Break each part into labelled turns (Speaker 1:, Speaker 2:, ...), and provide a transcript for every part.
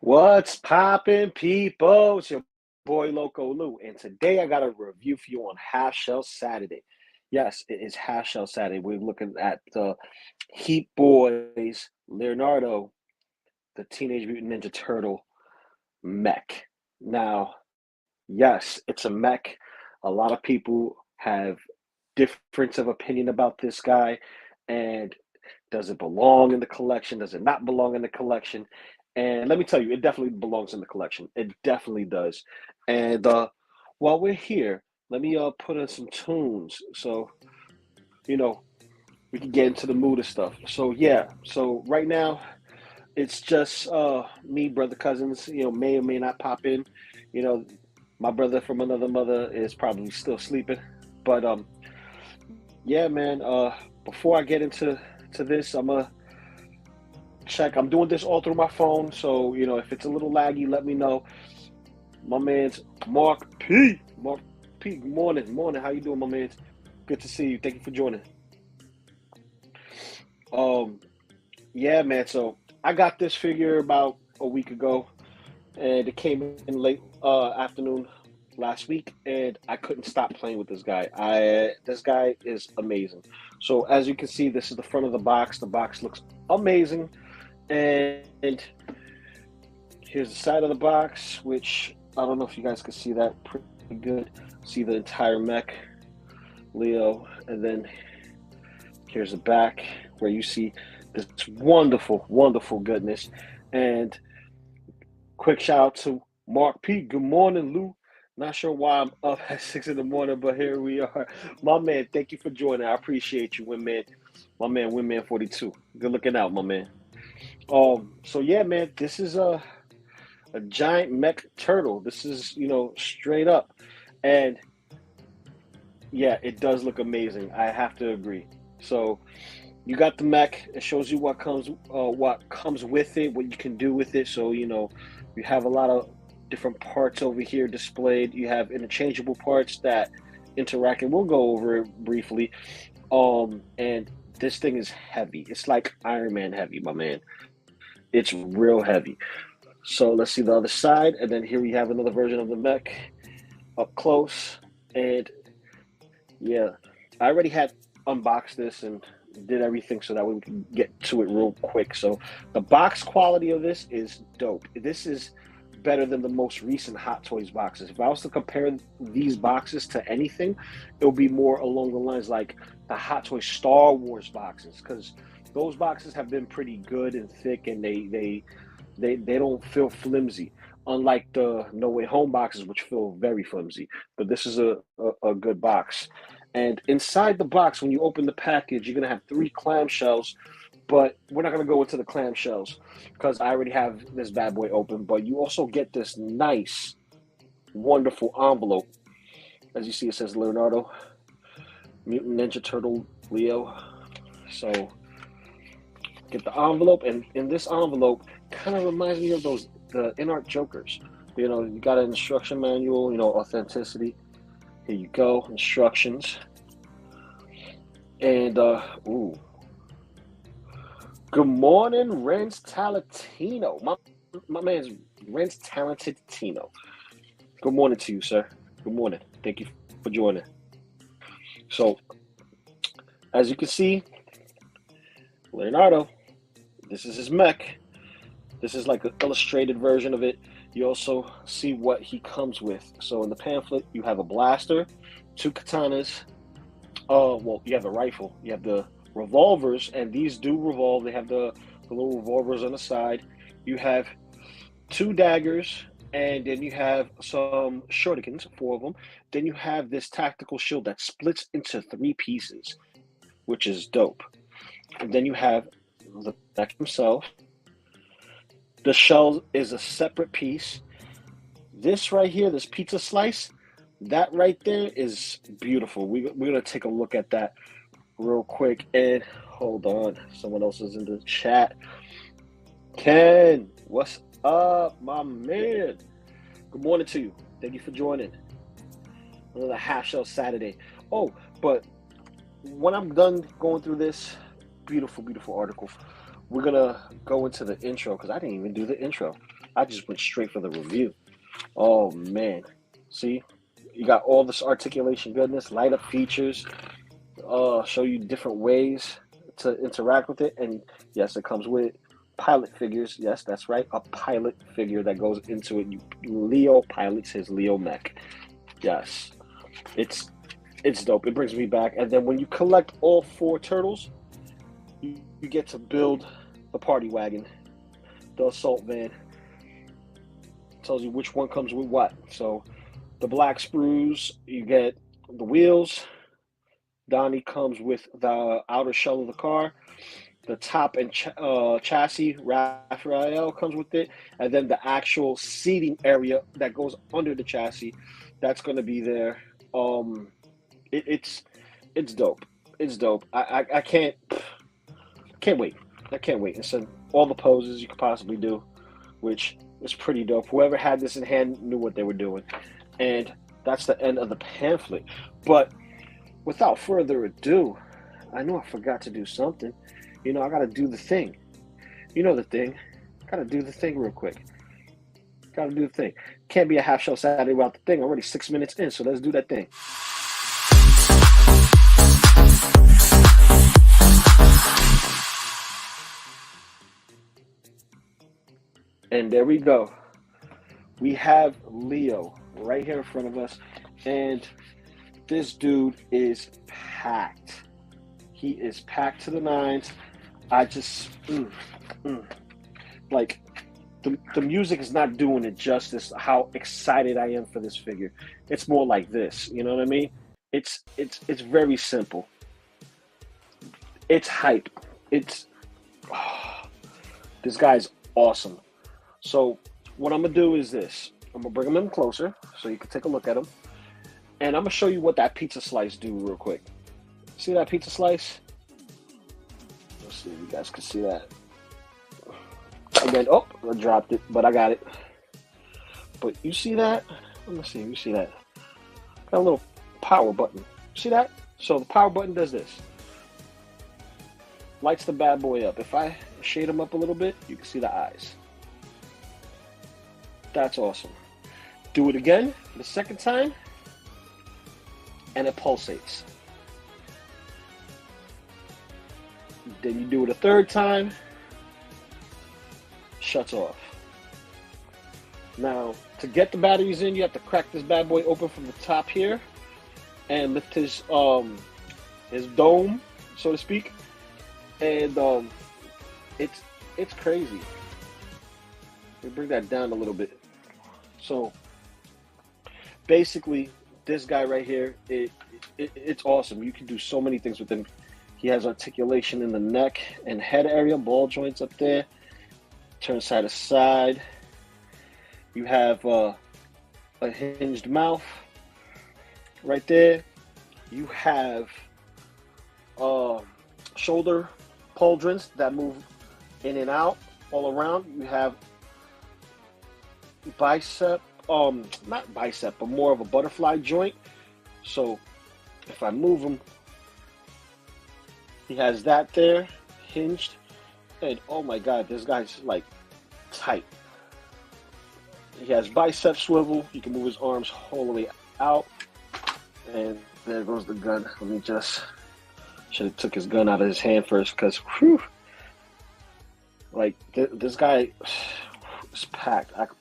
Speaker 1: What's poppin', people? It's your boy Loco Lou, and today I got a review for you on Half Shell Saturday. Yes, it is Half Shell Saturday. We're looking at the Heat Boys Leonardo, the Teenage Mutant Ninja Turtle mech. Now, yes, it's a mech. A lot of people have difference of opinion about this guy, and does it belong in the collection? Does it not belong in the collection? And let me tell you, it definitely belongs in the collection. It definitely does. And while we're here, let me put in some tunes so you know we can get into the mood of stuff. So yeah, so right now it's just me, brother, cousins. May or may not pop in. You know, my brother from another mother is probably still sleeping, but yeah, man. Before I get into this, I'm gonna check. I'm doing this all through my phone, so if it's a little laggy, let me know. My man's Mark P. Mark P. Good morning, morning. How you doing, my man? Good to see you. Thank you for joining. Um, yeah, man. So I got this figure about a week ago, and it came in late afternoon last week, and I couldn't stop playing with this guy. This guy is amazing. So as you can see, this is the front of the box. The box looks amazing, and here's the side of the box, which I don't know if you guys can see that pretty good. See the entire mech, Leo, and then here's the back where you see this wonderful, wonderful goodness. And quick shout out to Mark P. Good morning, Lou. Not sure why I'm up at 6 in the morning, but here we are. My man, thank you for joining. I appreciate you, Winman. My man, Winman 42. Good looking out, my man. So yeah, man, this is a giant mech turtle. This is, straight up. And yeah, it does look amazing. I have to agree. So you got the mech. It shows you what comes with it, what you can do with it. So you have a lot of different parts over here displayed. You have interchangeable parts that interact, and we'll go over it briefly. And this thing is heavy. It's like Iron Man heavy, my man. It's real heavy. So let's see the other side, and then here we have another version of the mech up close. And yeah, I already had unboxed this and did everything so that way we can get to it real quick. So the box quality of this is dope. This is better than the most recent Hot Toys boxes. If I was to compare these boxes to anything, it would be more along the lines like the Hot Toys Star Wars boxes, because those boxes have been pretty good and thick, and they don't feel flimsy, unlike the No Way Home boxes, which feel very flimsy. But this is a good box. And inside the box, when you open the package, you're gonna have 3 clamshells, but we're not gonna go into the clamshells because I already have this bad boy open. But you also get this nice, wonderful envelope. As you see, it says Leonardo, Mutant Ninja Turtle, Leo. So get the envelope, and in this envelope, kind of reminds me of the in-art Jokers. You got an instruction manual, authenticity. Here you go, instructions. And ooh. Good morning, Ren's Talentino. My man's Ren's Talented Tino. Good morning to you, sir. Good morning. Thank you for joining. So, as you can see, Leonardo, this is his mech. This is like an illustrated version of it. You also see what he comes with. So in the pamphlet, you have a blaster, 2 katanas. Well, you have the rifle. You have the revolvers, and these do revolve. They have the little revolvers on the side. You have 2 daggers, and then you have some shurikens, 4 of them. Then you have this tactical shield that splits into 3 pieces, which is dope. And then you have the mech himself. The shell is a separate piece. This right here, this pizza slice, that right there is beautiful. We're going to take a look at that real quick. And hold on, someone else is in the chat. Ken, what's up, my man? Good morning to you. Thank you for joining. Another Half Shell Saturday. Oh, but when I'm done going through this beautiful, beautiful article, we're going to go into the intro, because I didn't even do the intro. I just went straight for the review. Oh man, see, you got all this articulation goodness, light up features, show you different ways to interact with it, and yes, it comes with pilot figures. Yes, that's right, a pilot figure that goes into it. Leo pilots his Leo mech. Yes, it's dope. It brings me back. And then when you collect all 4 turtles, you get to build the party wagon, the assault van. Tells you which one comes with what. So the black sprues, you get the wheels. Donnie comes with the outer shell of the car. The top and chassis, Raphael comes with it. And then the actual seating area that goes under the chassis, that's going to be there. It's dope. It's dope. I can't wait. I can't wait. And so all the poses you could possibly do, which is pretty dope. Whoever had this in hand knew what they were doing. And that's the end of the pamphlet. But without further ado, I know I forgot to do something. I got to do the thing. You know the thing. Got to do the thing real quick. Got to do the thing. Can't be a half show Saturday without the thing. Already 6 minutes in, so let's do that thing. And there we go. We have Leo right here in front of us. And this dude is packed. He is packed to the nines. I just, like, the music is not doing it justice, how excited I am for this figure. It's more like this, you know what I mean? It's very simple. It's hype. This guy's awesome. So what I'm going to do is this. I'm going to bring him in closer so you can take a look at him. And I'm going to show you what that pizza slice do real quick. See that pizza slice? Let's see if you guys can see that. Again, oh, I dropped it, but I got it. But you see that? Let me see if you see that. Got a little power button. See that? So the power button does this. Lights the bad boy up. If I shade him up a little bit, you can see the eyes. That's awesome. Do it again the second time, and it pulsates. Then you do it a third time, shuts off. Now, to get the batteries in, you have to crack this bad boy open from the top here and lift his dome, so to speak. And it's crazy. Let me bring that down a little bit. So basically, this guy right here, it's awesome. You can do so many things with him. He has articulation in the neck and head area, ball joints up there. Turn side to side. You have a hinged mouth right there. You have shoulder pauldrons that move in and out all around. You have bicep, not bicep, but more of a butterfly joint. So if I move him, he has that there, hinged. And oh my God, this guy's like tight. He has bicep swivel. You can move his arms all the way out. And there goes the gun. Let me just, should have took his gun out of his hand first, because whew, like this guy is packed. I could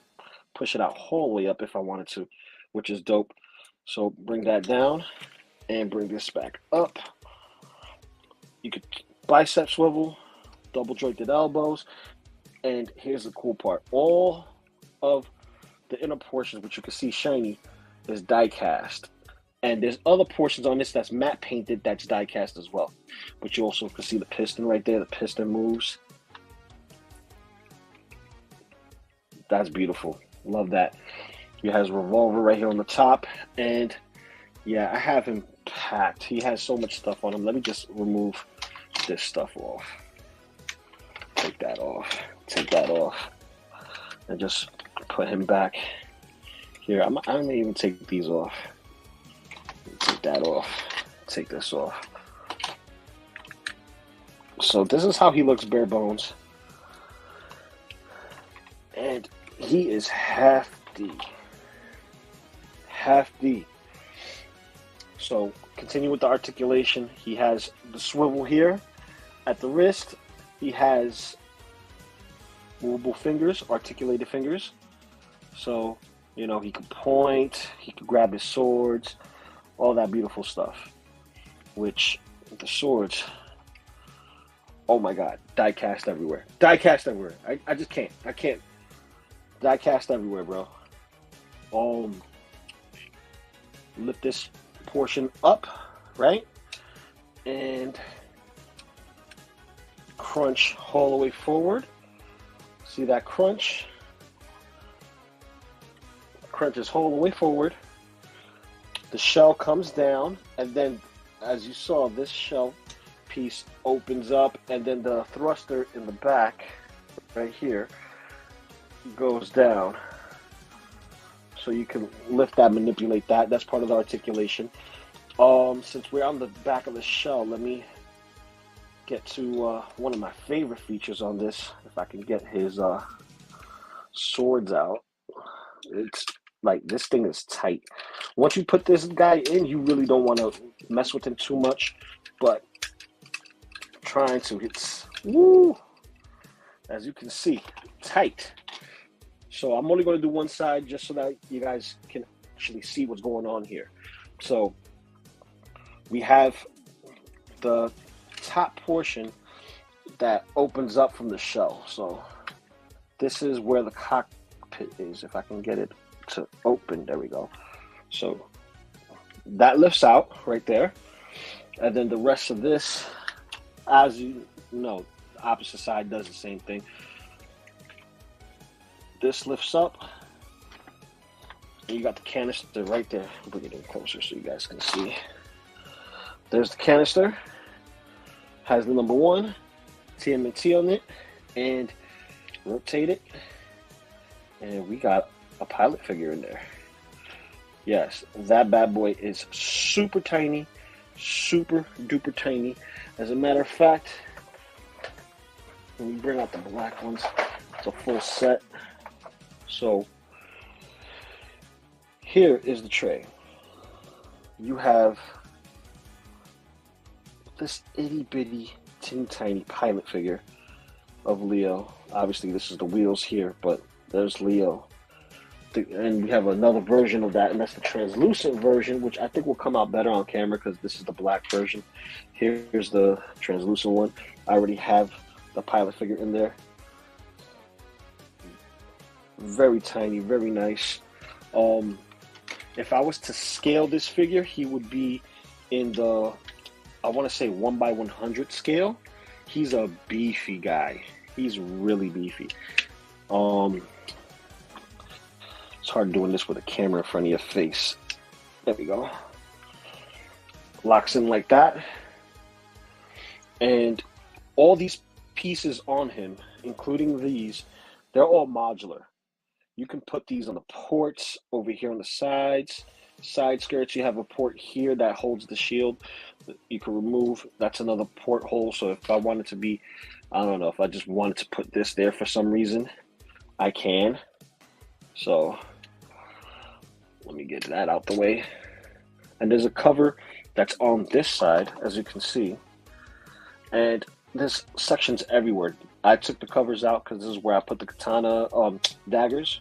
Speaker 1: push it out all the way up if I wanted to, which is dope. So bring that down and bring this back up. You could bicep swivel, double jointed elbows. And here's the cool part. All of the inner portions, which you can see shiny, is die cast. And there's other portions on this that's matte painted that's die cast as well. But you also can see the piston right there. The piston moves. That's beautiful. Love that. He has a revolver right here on the top. And yeah, I have him packed. He has so much stuff on him. Let me just remove this stuff off. Take that off. Take that off. And just put him back here. I'm gonna even take these off. Take that off. Take this off. So this is how he looks bare bones. And He is hefty. Hefty. So continue with the articulation. He has the swivel here at the wrist. He has movable fingers, articulated fingers. So, you know, he can point, he can grab his swords, all that beautiful stuff. Which, the swords, oh my God, die cast everywhere. Die cast everywhere. I just can't. I can't. Die cast everywhere, bro. Lift this portion up, right? And crunch all the way forward. See that crunch? Crunches all the way forward. The shell comes down, and then, as you saw, this shell piece opens up, and then the thruster in the back, right here, goes down. So you can lift that, manipulate that. That's part of the articulation. Since we're on the back of the shell, let me get to one of my favorite features on this. If I can get his swords out. It's like, this thing is tight. Once you put this guy in, you really don't want to mess with him too much, but trying to, it's, woo, as you can see, tight. So I'm only going to do one side just so that you guys can actually see what's going on here. So we have the top portion that opens up from the shell. So this is where the cockpit is. If I can get it to open, there we go. So that lifts out right there. And then the rest of this, as you know, the opposite side does the same thing. This lifts up, and you got the canister right there. I'll bring it in closer so you guys can see. There's the canister, has the number 1 TMNT on it, and rotate it, and we got a pilot figure in there. Yes, that bad boy is super tiny, super duper tiny. As a matter of fact, when we bring out the black ones, it's a full set. So here is the tray. You have this itty bitty teeny tiny pilot figure of Leo. Obviously this is the wheels here, but there's Leo. And we have another version of that, and that's the translucent version, which I think will come out better on camera because this is the black version. Here's the translucent one. I already have the pilot figure in there. Very tiny, very nice. If I was to scale this figure, he would be in the, I want to say 1/100 scale. He's a beefy guy. He's really beefy. It's hard doing this with a camera in front of your face. There we go. Locks in like that. And all these pieces on him, including these, they're all modular. You can put these on the ports over here on the sides. Side skirts, you have a port here that holds the shield. You can remove, that's another port hole. So if I wanted to be, I don't know, if I just wanted to put this there for some reason, I can. So let me get that out the way. And there's a cover that's on this side, as you can see. And there's sections everywhere. I took the covers out because this is where I put the katana daggers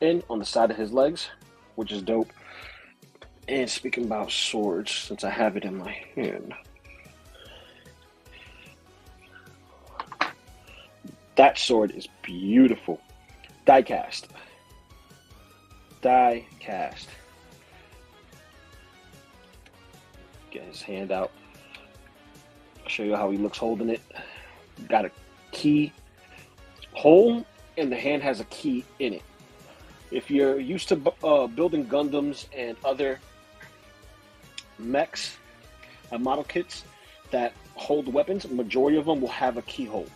Speaker 1: in on the side of his legs, which is dope. And speaking about swords, since I have it in my hand, that sword is beautiful. Die cast. Die cast. Get his hand out. I'll show you how he looks holding it. Got a key hole, and the hand has a key in it. If you're used to building Gundams and other mechs, model kits that hold weapons, majority of them will have a keyhole.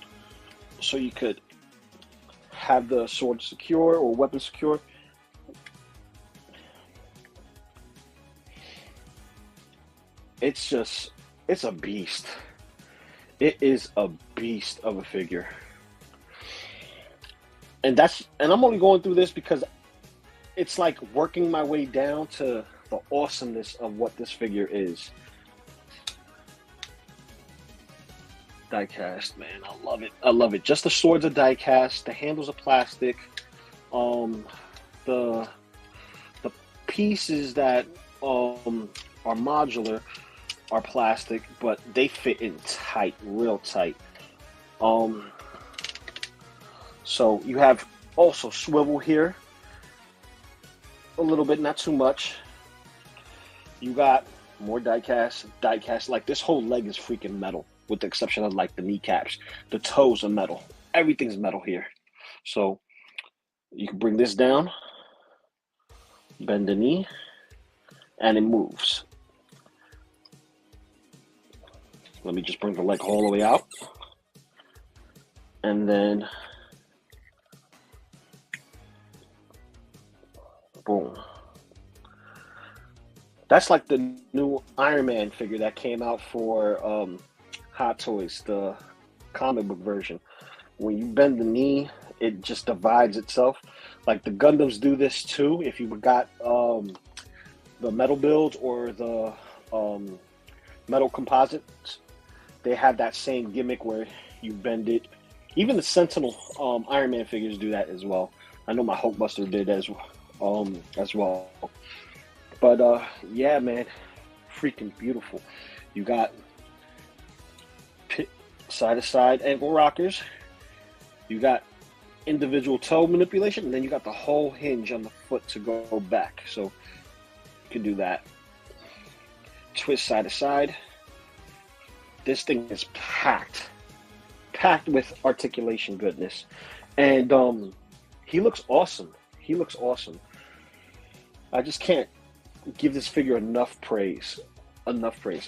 Speaker 1: So you could have the sword secure or weapon secure. It's just, it's a beast. It is a beast of a figure. and I'm only going through this because it's like working my way down to the awesomeness of what this figure is. Die cast, man, I love it. I love it. Just the swords are die cast. The handles are plastic. The pieces that are modular are plastic, but they fit in tight, real tight. So you have also swivel here, a little bit, not too much. You got more die cast. Like this whole leg is freaking metal, with the exception of like the kneecaps. The toes are metal. Everything's metal here. So you can bring this down, bend the knee, and it moves. Let me just bring the leg all the way out. And then, boom. That's like the new Iron Man figure that came out for Hot Toys, the comic book version. When you bend the knee, it just divides itself. Like the Gundams do this too. If you got the metal builds or the metal composites, they have that same gimmick where you bend it. Even the Sentinel Iron Man figures do that as well. I know my Hulkbuster did as well. But yeah, man, freaking beautiful. You got side to side ankle rockers. You got individual toe manipulation, and then you got the whole hinge on the foot to go back. So you can do that. Twist side to side. This thing is packed with articulation goodness, and he looks awesome. He looks awesome. I just can't give this figure enough praise.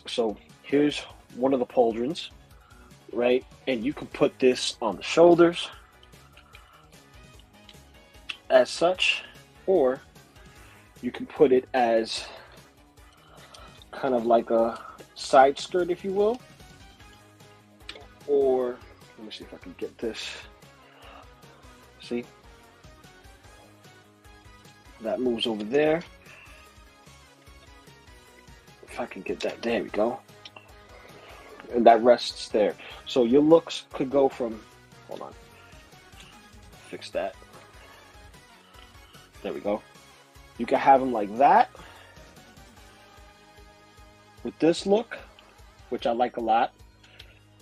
Speaker 1: So here's one of the pauldrons, right? And you can put this on the shoulders as such, or you can put it as kind of like a side skirt, if you will. Or let me see if I can get this. See? That moves over there. If I can get that, there we go. And that rests there. So your looks could go from, hold on, fix that. There we go. You can have them like that, with this look, which I like a lot.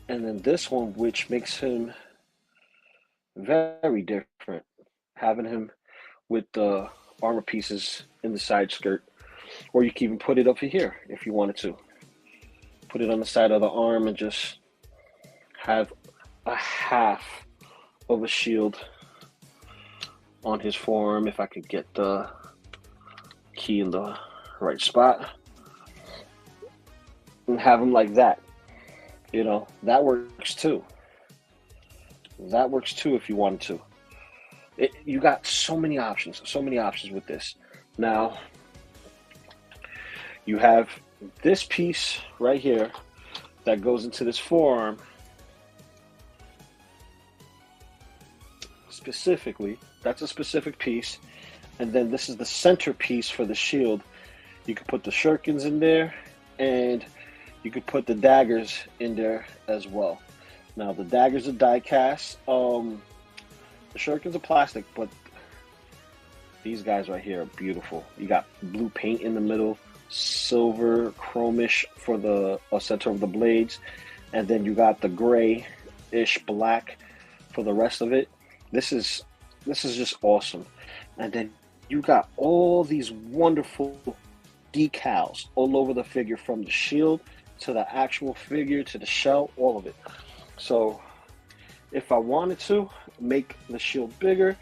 Speaker 1: And then this one, which makes him very different, having him with the armor pieces in the side skirt. Or you can even put it over here if you wanted to. Put it on the side of the arm and just have a half of a shield on his forearm, if I could get the key in the right spot. And have him like that. You know, that works too. That works too if you wanted to. You got so many options with this. Now, you have this piece right here that goes into this forearm specifically. That's a specific piece. And then this is the center piece for the shield. You could put the shurikens in there, and you could put the daggers in there as well. Now, the daggers are die cast. The shurikens are plastic, but these guys right here are beautiful. You got blue paint in the middle, silver chromish for the center of the blades, and then you got the gray-ish black for the rest of it. This is just awesome. And then you got all these wonderful decals all over the figure, from the shield to the actual figure to the shell, all of it. So if I wanted to make the shield bigger,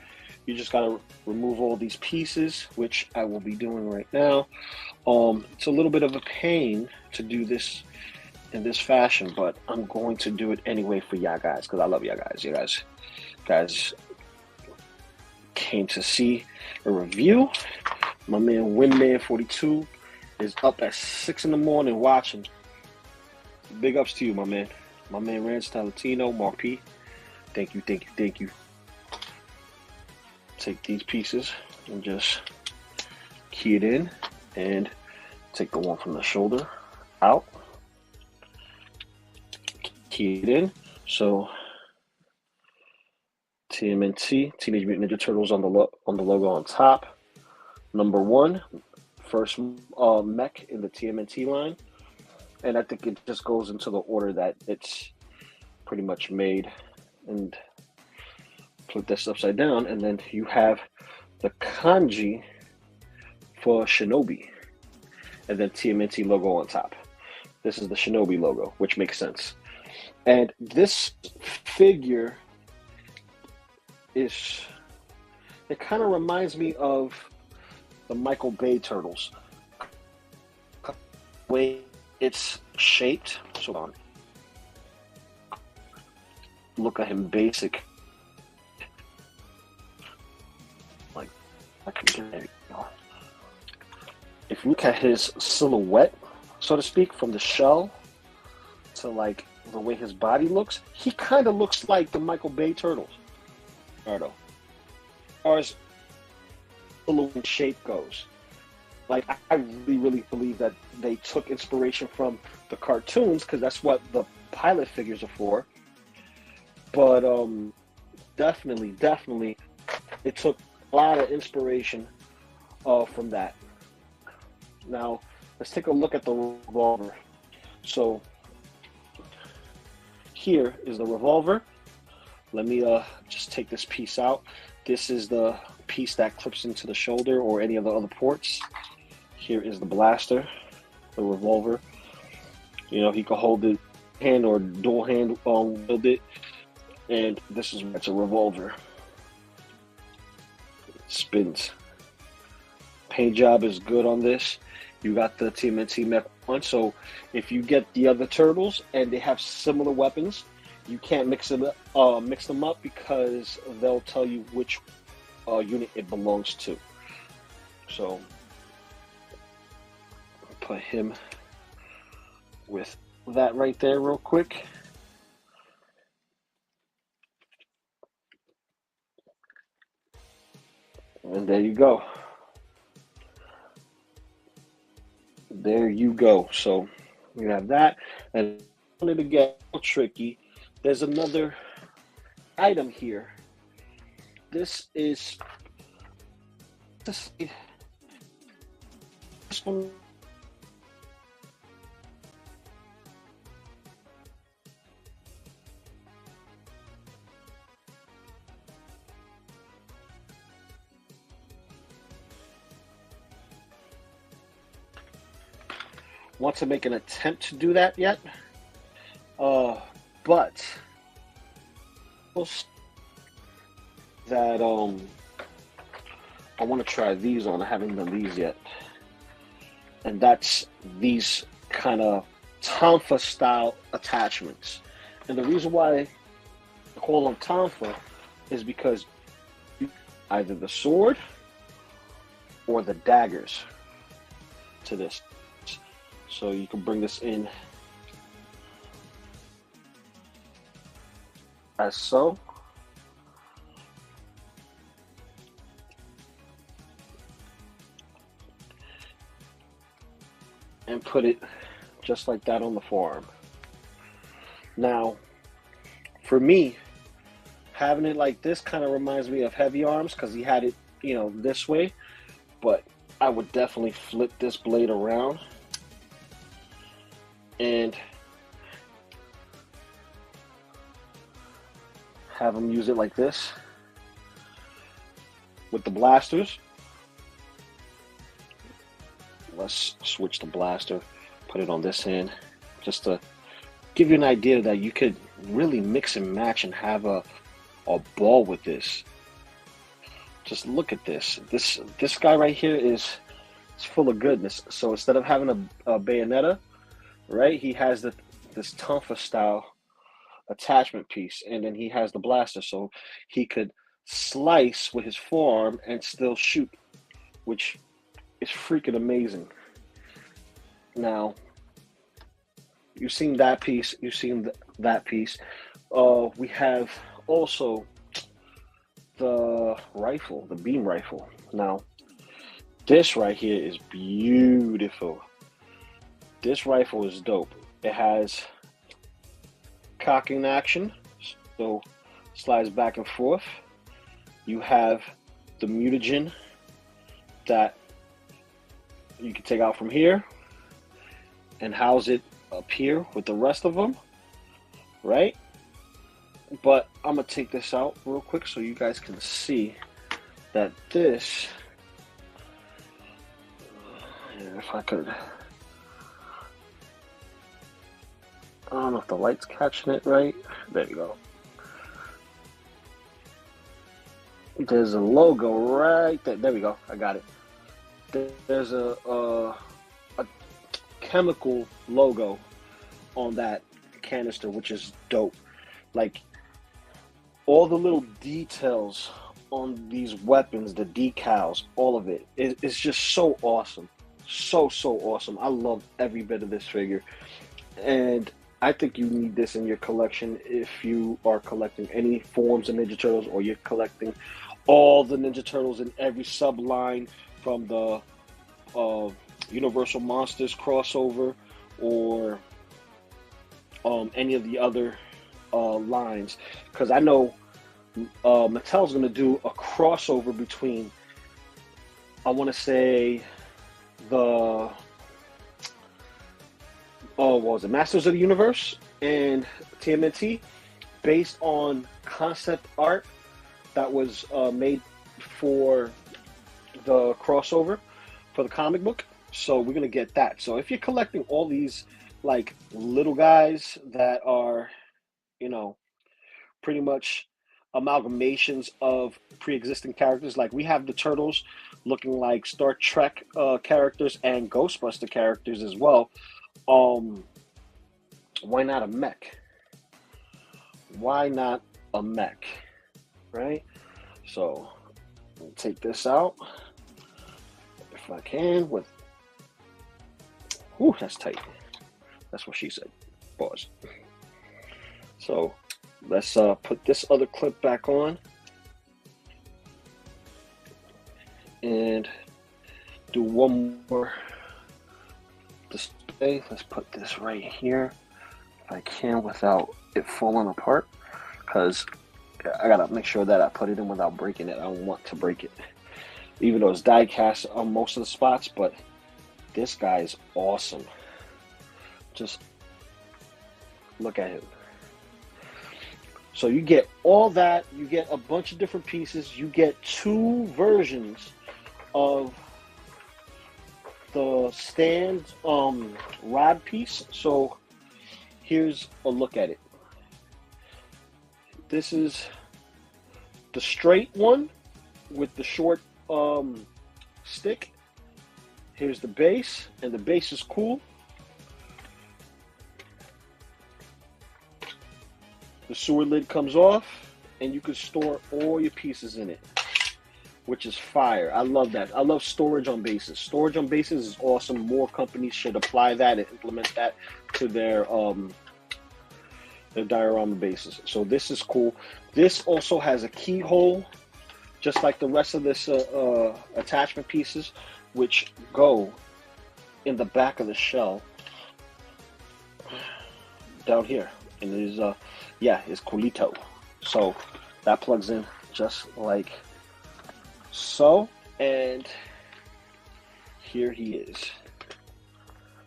Speaker 1: you just gotta remove all these pieces, which I will be doing right now. It's a little bit of a pain to do this in this fashion, but I'm going to do it anyway for y'all guys, because I love y'all guys. You guys came to see a review. My man Winman42 is up at 6 in the morning watching. Big ups to you, my man. My man Rance Talatino, Mark P. Thank you. take these pieces and just key it in, and take the one from the shoulder out, key it in. So TMNT, Teenage Mutant Ninja Turtles on the logo on top. Number 1, first mech in the TMNT line, and I think it just goes into the order that it's pretty much made. And flip this upside down, and then you have the kanji for Shinobi, and then TMNT logo on top. This is the Shinobi logo, which makes sense. And this figure it kind of reminds me of the Michael Bay Turtles. The way it's shaped. So on. Look at him basic. Like, if you look at his silhouette, so to speak, from the shell to like the way his body looks, he kind of looks like the Michael Bay Turtles. Leonardo. As far as silhouette shape goes, like I really believe that they took inspiration from the cartoons, because that's what the pilot figures are for. But definitely, it took a lot of inspiration from that. Now, let's take a look at the revolver. So here is the revolver. Let me just take this piece out. This is the piece that clips into the shoulder or any of the other ports. Here is the blaster, the revolver. You know, he can hold it hand or dual hand wield it. And this is it's a revolver. It spins. Paint job is good on this. You got the TMNT Mech one, so if you get the other turtles and they have similar weapons, you can't mix them up because they'll tell you which unit it belongs to. So I'll put him with that right there real quick. And there you go. There you go. So we have that. And wanted to get tricky. There's another item here. This one. Want to make an attempt to do that yet, but that I want to try these on. I haven't done these yet, and that's these kind of tonfa style attachments. And the reason why I call them tonfa is because either the sword or the daggers to this. So you can bring this in as so. And put it just like that on the forearm. Now, for me, having it like this kind of reminds me of Heavy Arms because he had it, you know, this way. But I would definitely flip this blade around and have him use it like this with the blasters. Let's switch the blaster, put it on this hand, just to give you an idea that you could really mix and match and have a ball with this. Just look at this. This guy right here is full of goodness. So instead of having a bayonetta, right, he has this tonfa style attachment piece, and then he has the blaster, so he could slice with his forearm and still shoot, which is freaking amazing. Now, you've seen that piece, you've seen that piece. We have also the rifle, the beam rifle. Now, this right here is beautiful. This rifle is dope. It has cocking action, so slides back and forth. You have the mutagen that you can take out from here and house it up here with the rest of them, right? But I'm gonna take this out real quick so you guys can see that this, if I could, I don't know if the light's catching it right. There you go. There's a logo right there. There we go. I got it. There's a chemical logo on that canister, which is dope. Like, all the little details on these weapons, the decals, all of it, it's just so awesome. So awesome. I love every bit of this figure. And I think you need this in your collection if you are collecting any forms of Ninja Turtles, or you're collecting all the Ninja Turtles in every sub-line from the Universal Monsters crossover, or any of the other lines. Because I know Mattel's going to do a crossover between, I want to say, the what was it, Masters of the Universe and TMNT, based on concept art that was made for the crossover for the comic book. So we're gonna get that. So if you're collecting all these like little guys that are, you know, pretty much amalgamations of pre-existing characters, like we have the Turtles looking like Star Trek characters and Ghostbuster characters as well. Why not a mech? Why not a mech? Right? So I'll take this out if I can with, ooh, that's tight. That's what she said. Pause. So let's put this other clip back on and do one more display. Let's put this right here if I can without it falling apart, because I gotta make sure that I put it in without breaking it. I don't want to break it, even though it's die cast on most of the spots. But this guy is awesome. Just look at him. So you get all that, you get a bunch of different pieces, you get two versions of the stand rod piece. So here's a look at it. This is the straight one with the short stick. Here's the base, and the base is cool. The sewer lid comes off, and you can store all your pieces in it, which is fire. I love that. I love storage on bases. Storage on bases is awesome. More companies should apply that and implement that to their diorama bases. So this is cool. This also has a keyhole, just like the rest of this attachment pieces, which go in the back of the shell down here. And it is is culito. So that plugs in just like so, and here he is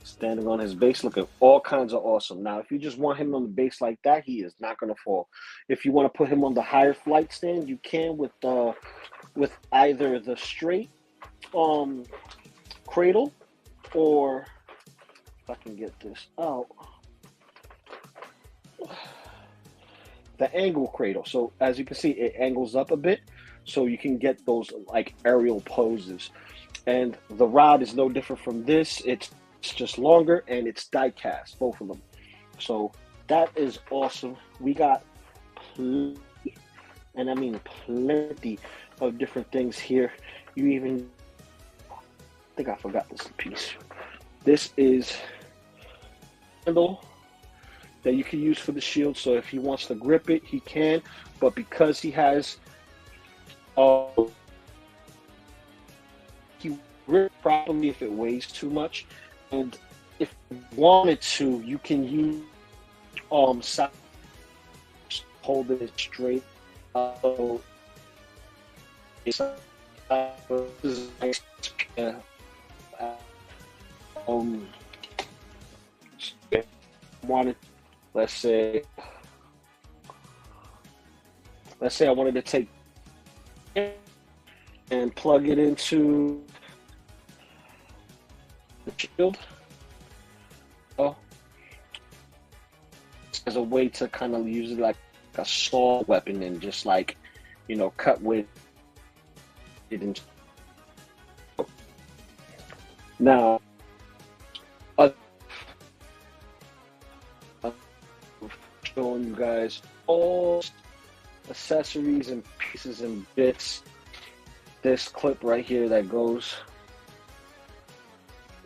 Speaker 1: standing on his base, looking all kinds of awesome. Now if you just want him on the base like that, he is not going to fall. If you want to put him on the higher flight stand, you can with either the straight cradle, or if I can get this out, the angle cradle. So as you can see, it angles up a bit, so you can get those like aerial poses. And the rod is no different from this. It's just longer, and it's die cast, both of them. So that is awesome. We got plenty, and I mean plenty of different things here. You even, I think I forgot this piece. This is handle that you can use for the shield. So if he wants to grip it, he can. But because he has He grip properly if it weighs too much, and if you wanted to, you can use side, hold it straight. Uh, um, wanted, let's say, I wanted to take and plug it into the shield. Oh, as a way to kind of use it like a saw weapon and just like, you know, cut with it. And now, showing you guys all accessories and pieces and bits. This clip right here that goes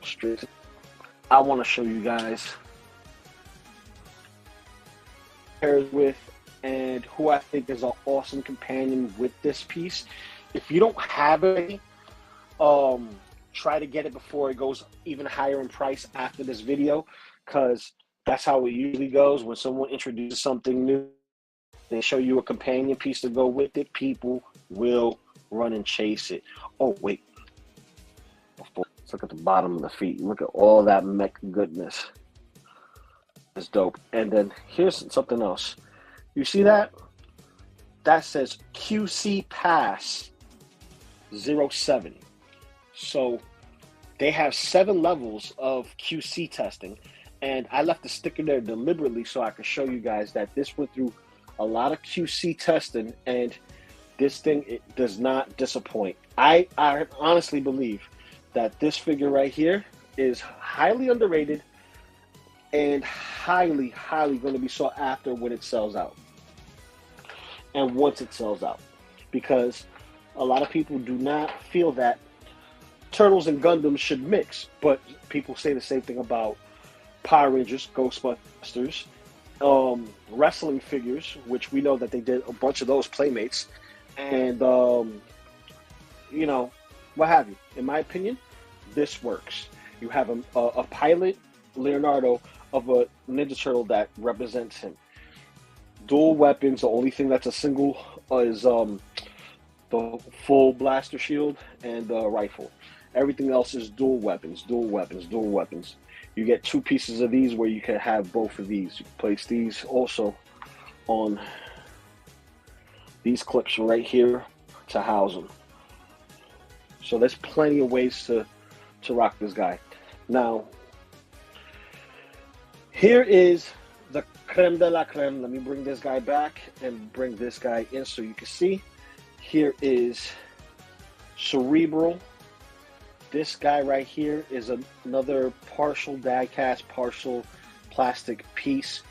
Speaker 1: straight. I want to show you guys pairs with and who I think is an awesome companion with this piece. If you don't have it, try to get it before it goes even higher in price after this video, because that's how it usually goes. When someone introduces something new, they show you a companion piece to go with it, people will run and chase it. Oh, wait. Let's look at the bottom of the feet. Look at all that mech goodness. It's dope. And then here's something else. You see that? That says QC Pass 07. So they have 7 levels of QC testing. And I left the sticker there deliberately so I could show you guys that this went through a lot of QC testing, and this thing, it does not disappoint. I honestly believe that this figure right here is highly underrated and highly going to be sought after when it sells out. And once it sells out, because a lot of people do not feel that Turtles and Gundams should mix, but people say the same thing about Power Rangers, Ghostbusters, wrestling figures, which we know that they did a bunch of those Playmates, and you know, what have you. In my opinion, this works. You have a pilot Leonardo of a Ninja Turtle that represents him. Dual weapons. The only thing that's a single is the full blaster shield and the rifle. Everything else is dual weapons, dual weapons, dual weapons. You get 2 pieces of these where you can have both of these. You can place these also on these clips right here to house them. So there's plenty of ways to rock this guy. Now, here is the creme de la creme. Let me bring this guy back and bring this guy in so you can see. Here is Cerebral. This guy right here is another partial die-cast, partial plastic piece.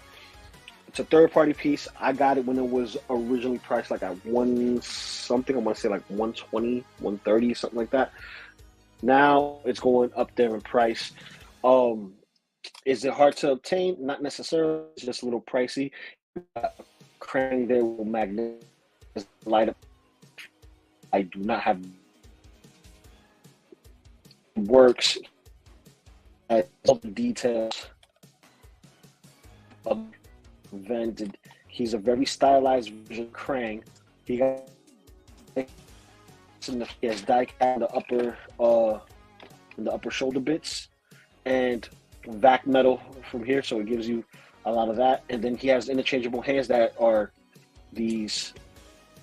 Speaker 1: It's a third-party piece. I got it when it was originally priced like at one something. I want to say like 120, 130, something like that. Now it's going up there in price. Is it hard to obtain? Not necessarily. It's just a little pricey. Crank there will magnet light up. I do not have works at all the details of invented. He's a very stylized version of Krang. He has die cut in the upper shoulder bits and vac metal from here, so it gives you a lot of that. And then he has interchangeable hands that are these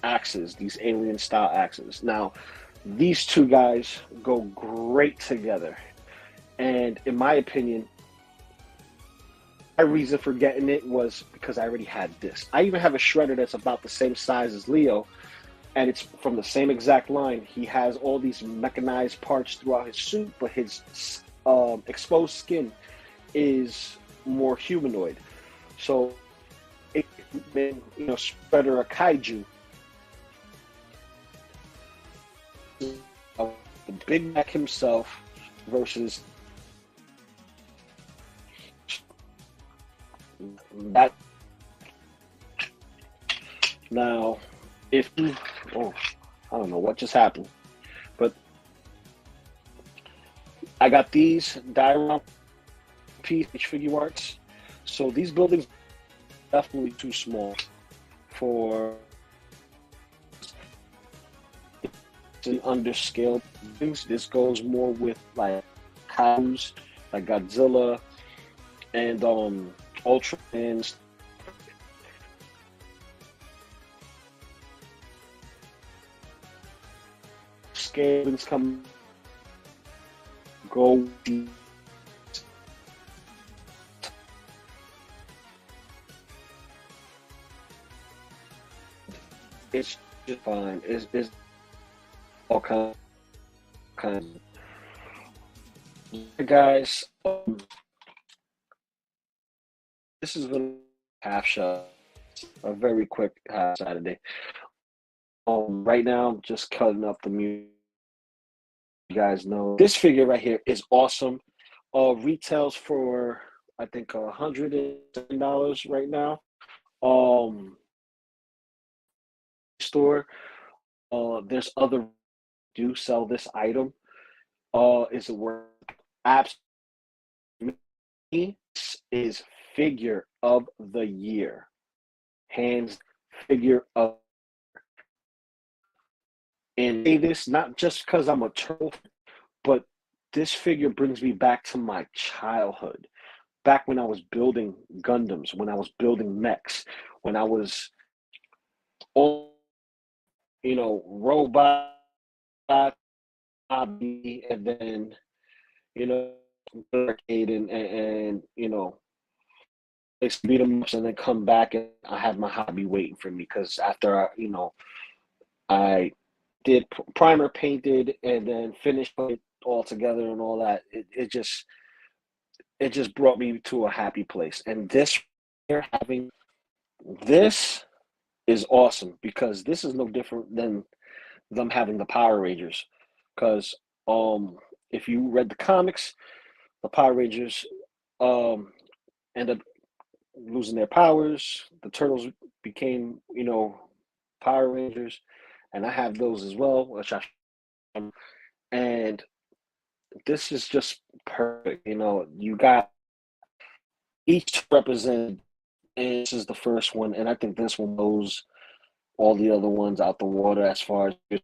Speaker 1: axes, these alien style axes. Now, these two guys go great together, and in my opinion, my reason for getting it was because I already had this. I even have a shredder that's about the same size as Leo, and it's from the same exact line. He has all these mechanized parts throughout his suit, but his exposed skin is more humanoid. So, it, you know, Shredder a kaiju. The Big Mac himself versus that. Now, if you, I don't know what just happened, but I got these diorama piece figure arts. So these buildings are definitely too small for the underscaled things. This goes more with like cows, like Godzilla and Ultra and scalings come go deep. It's just fine. It's all kinds of guys. This is a half shot, a very quick half Saturday. Right now, just cutting up the music. You guys know this figure right here is awesome. Retails for I think $110 right now. Um, store. There's other do sell this item. Is it worth? Absolutely. This is figure of the year, hands figure of. And say this not just because I'm a turtle, but this figure brings me back to my childhood, back when I was building Gundams, when I was building mechs, when I was all robot hobby, and then you know arcade and they beat them ups and then come back and I had my hobby waiting for me because after I did primer painted and then finished it all together and all that, it just brought me to a happy place. And this here having this is awesome because this is no different than them having the Power Rangers. Because if you read the comics, the Power Rangers um end up losing their powers. The turtles became, Power Rangers, and I have those as well, which I and this is just perfect. You got each represented, and this is the first one, and I think this one blows all the other ones out the water as far as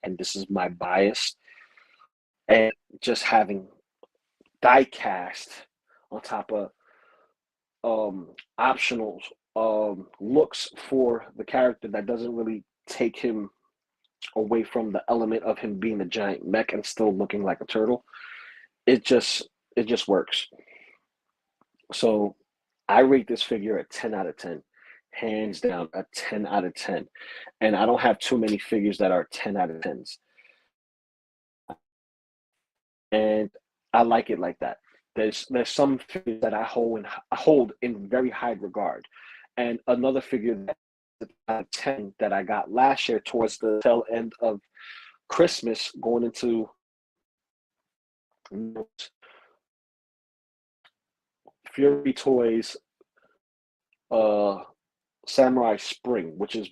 Speaker 1: and this is my bias, and just having die cast on top of optional looks for the character that doesn't really take him away from the element of him being a giant mech and still looking like a turtle. It just works. So I rate this figure a 10 out of 10. Hands down, a 10 out of 10. And I don't have too many figures that are 10 out of 10s. And I like it like that. There's some figures that I hold in very high regard. And another figure that 10 that I got last year towards the tail end of Christmas going into Fury Toys uh Samurai Spring, which is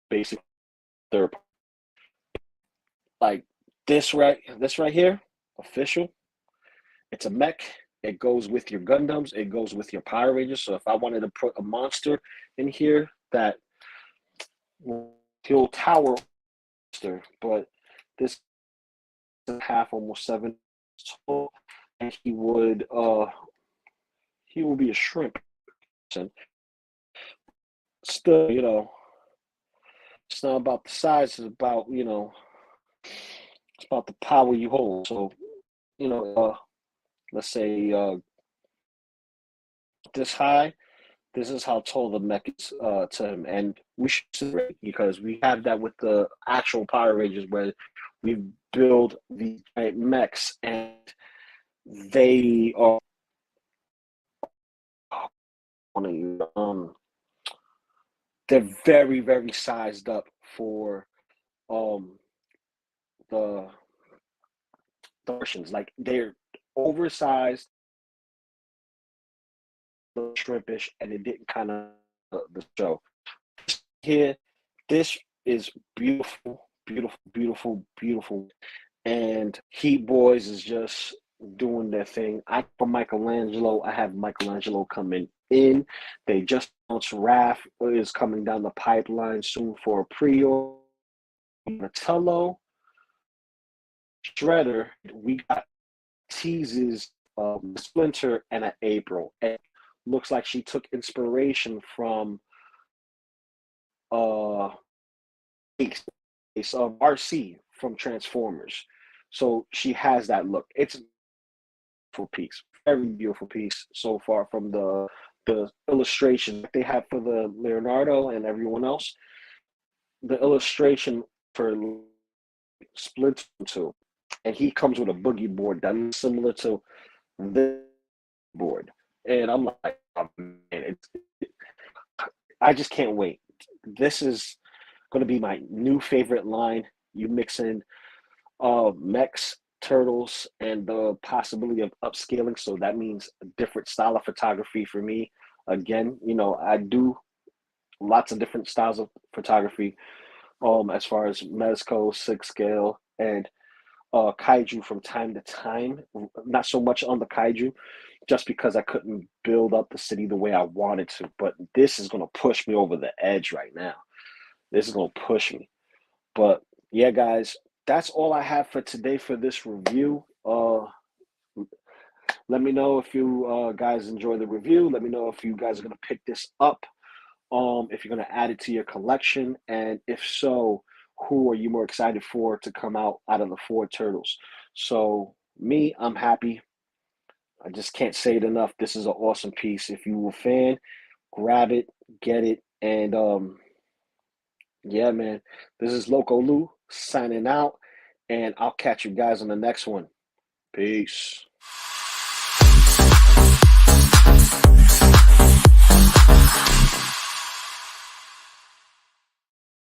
Speaker 1: basically their like this right here, official. It's a mech. It goes with your Gundams. It goes with your Power Rangers. So if I wanted to put a monster in here that he'll tower monster, but this is half almost 7 tall, and he will be a shrimp. And still, it's not about the size, it's about the power you hold. So, you know, uh, let's say this high, this is how tall the mech is to him. And we should celebrate because we have that with the actual Power Rangers where we build the giant mechs and they are they're very, very sized up for um the Russians. Like they're oversized, shrimpish, and it didn't kind of the show. here. This is beautiful, beautiful, beautiful, beautiful. And Heat Boys is just doing their thing. For Michelangelo, I have Michelangelo coming in. They just announced Raph is coming down the pipeline soon for a pre-order. Donatello, Shredder, we got teases of Splinter and an April. And looks like she took inspiration from uh of RC from Transformers. So she has that look. It's a beautiful piece, very beautiful piece so far from the illustration they have for the Leonardo and everyone else. The illustration for Splinter too, and he comes with a boogie board that's similar to this board, and I'm like, oh, man, I just can't wait. This is going to be my new favorite line. You mix in mechs, turtles, and the possibility of upscaling. So that means a different style of photography for me. Again, I do lots of different styles of photography. As far as Mezco, six scale, and kaiju from time to time. Not so much on the kaiju, just because I couldn't build up the city the way I wanted to. But this is going to push me over the edge right now. This is going to push me. But yeah, guys, that's all I have for today for this review. Let me know if you guys enjoy the review. Let me know if you guys are going to pick this up. If you're going to add it to your collection, and if so, who are you more excited for to come out of the four turtles? So me, I'm happy. I just can't say it enough. This is an awesome piece. If you were a fan, grab it, get it, and yeah, man. This is Loco Lou signing out, and I'll catch you guys on the next one. Peace.